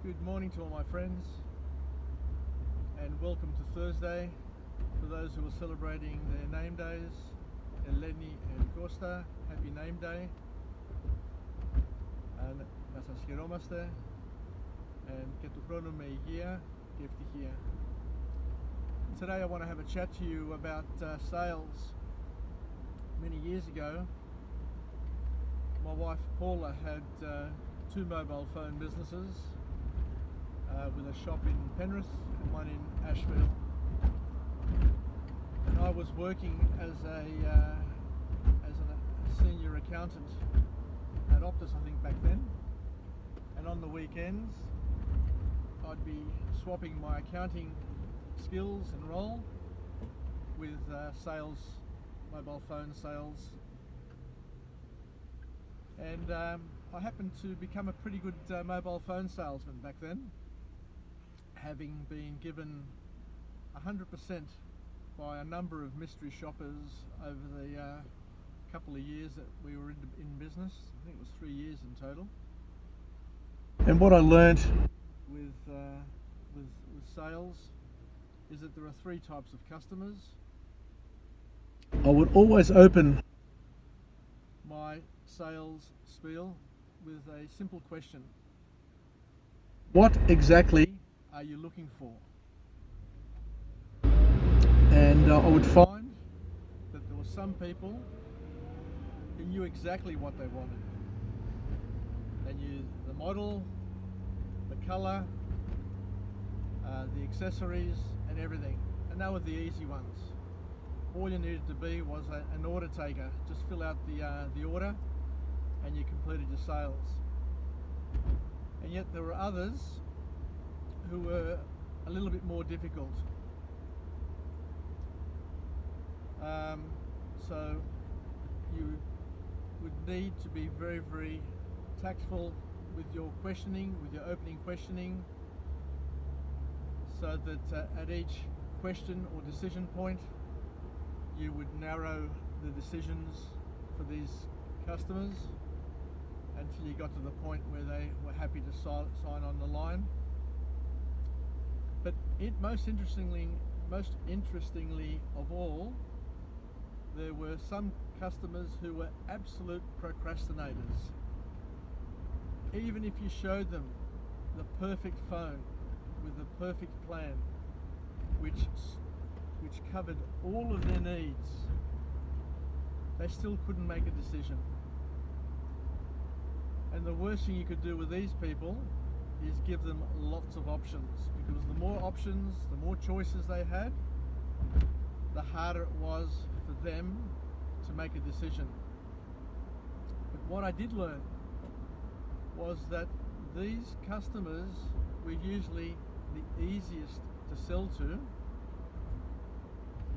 Good morning to all my friends, and welcome to Thursday. For those who are celebrating their name days, Eleni and Costa, happy name day. And να σας χαιρόμαστε και του χρόνου με υγεία και ευτυχία. Today I want to have a chat to you about sales. Many years ago, my wife Paula had two mobile phone businesses with a shop in Penrith and one in Ashfield. And I was working as a senior accountant at Optus, I think, back then. And on the weekends, I'd be swapping my accounting skills and role with sales, mobile phone sales. And I happened to become a pretty good mobile phone salesman back then, having been given 100% by a number of mystery shoppers over the couple of years that we were in business. I think it was 3 years in total. And what I learnt with sales is that there are three types of customers. I would always open my sales spiel with a simple question. What exactly are you looking for? And I would find that there were some people who knew exactly what they wanted. They knew the model, the colour, the accessories and everything, and they were the easy ones. All you needed to be was an order taker. Just fill out the order and you completed your sales. And yet there were others who were a little bit more difficult. So you would need to be very, very tactful with your questioning, with your opening questioning, so that at each question or decision point you would narrow the decisions for these customers until you got to the point where they were happy to sign on the line. But most interestingly of all, there were some customers who were absolute procrastinators. Even if you showed them the perfect phone with the perfect plan, which covered all of their needs, they still couldn't make a decision. And the worst thing you could do with these people is give them lots of options, because the more options, the more choices they had, the harder it was for them to make a decision. But what I did learn was that these customers were usually the easiest to sell to,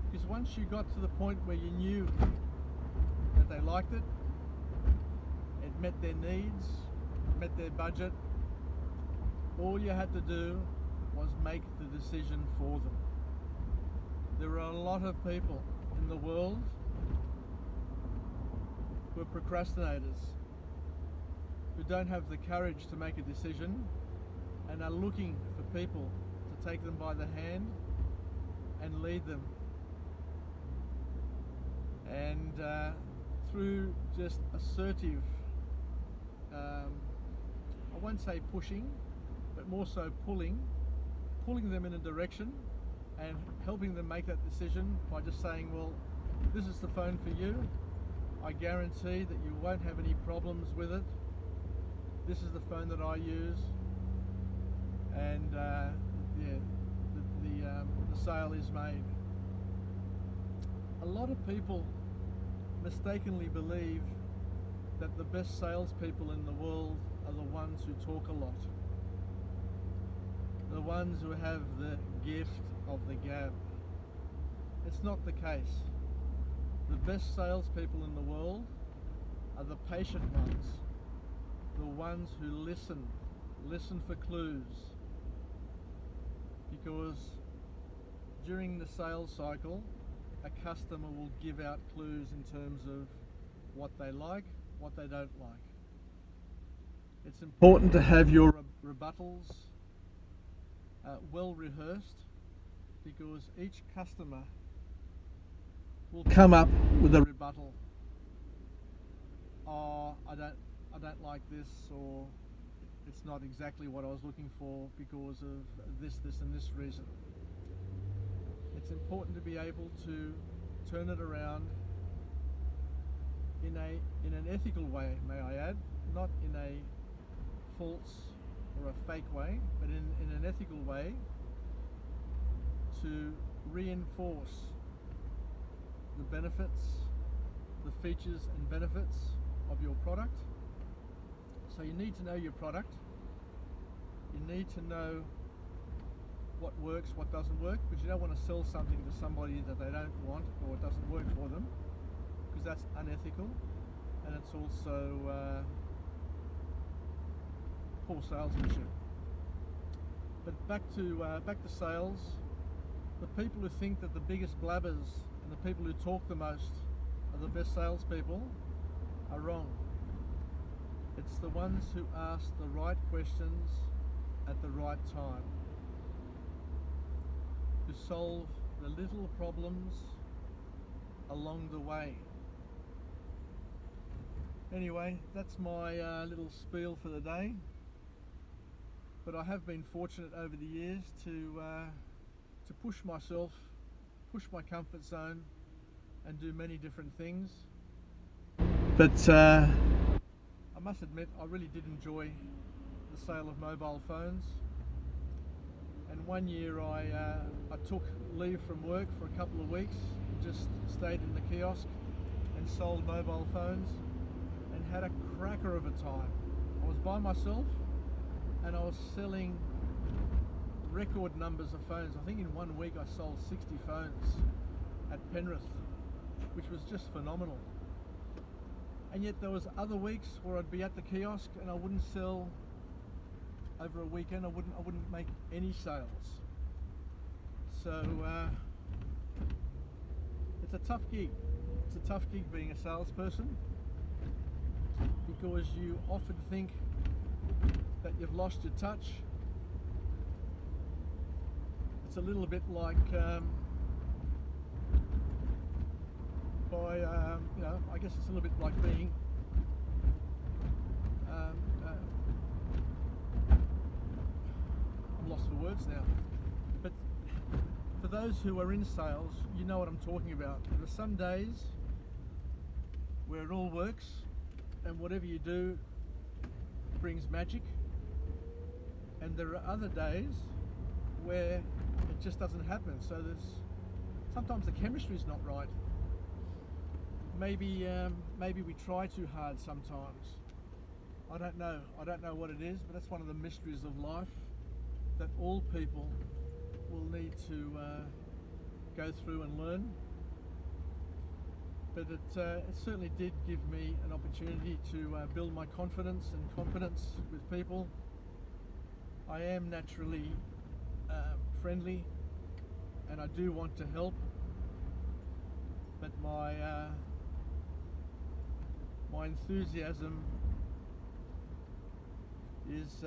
because once you got to the point where you knew that they liked it, it met their needs, met their budget, all you had to do was make the decision for them. There are a lot of people in the world who are procrastinators, who don't have the courage to make a decision and are looking for people to take them by the hand and lead them. And through just assertive, I won't say pushing, but more so pulling them in a direction and helping them make that decision by just saying, well, this is the phone for you. I guarantee that you won't have any problems with it. This is the phone that I use, and the sale is made. A lot of people mistakenly believe that the best salespeople in the world are the ones who talk a lot, the ones who have the gift of the gab. It's not the case. The best salespeople in the world are the patient ones, the ones who listen for clues, because during the sales cycle a customer will give out clues in terms of what they like, what they don't like. It's important to have your rebuttals well rehearsed, because each customer will come up with a rebuttal. Oh, I don't like this, or it's not exactly what I was looking for because of this and this reason. It's important to be able to turn it around in an ethical way, may I add, not in a false or a fake way, but in an ethical way, to reinforce the benefits, the features and benefits of your product. So you need to know your product. You need to know what works, what doesn't work, because you don't want to sell something to somebody that they don't want or it doesn't work for them, because that's unethical, and it's also poor salesmanship. But back to sales. The people who think that the biggest blabbers and the people who talk the most are the best salespeople are wrong. It's the ones who ask the right questions at the right time, who solve the little problems along the way. Anyway, that's my little spiel for the day. But I have been fortunate over the years to push myself, push my comfort zone, and do many different things. But I must admit, I really did enjoy the sale of mobile phones. And one year I took leave from work for a couple of weeks, just stayed in the kiosk and sold mobile phones, and had a cracker of a time. I was by myself and I was selling record numbers of phones. I think in 1 week I sold 60 phones at Penrith, which was just phenomenal. And yet there was other weeks where I'd be at the kiosk and I wouldn't sell. Over a weekend I wouldn't make any sales. So it's a tough gig. It's a tough gig being a salesperson, because you often think that you've lost your touch. It's a little bit like I guess it's a little bit like being I'm lost for words now. But for those who are in sales, you know what I'm talking about. There are some days where it all works and whatever you do brings magic, and there are other days where it just doesn't happen. So sometimes the chemistry is not right. Maybe we try too hard sometimes. I don't know what it is, but that's one of the mysteries of life that all people will need to go through and learn. But it certainly did give me an opportunity to build my confidence and competence with people. I am naturally friendly, and I do want to help, but my enthusiasm is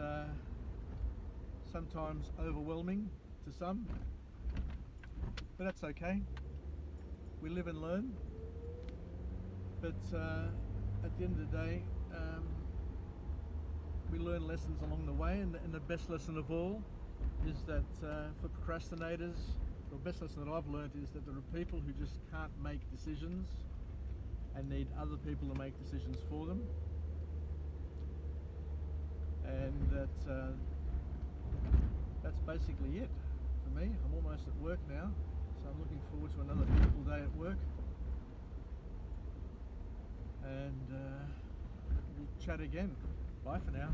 sometimes overwhelming to some, but that's okay. We live and learn. But at the end of the day, we learn lessons along the way, and the best lesson of all is that for procrastinators, the best lesson that I've learned is that there are people who just can't make decisions and need other people to make decisions for them, and that's basically it for me. I'm almost at work now, so I'm looking forward to another beautiful day at work, and we'll chat again. Bye for now.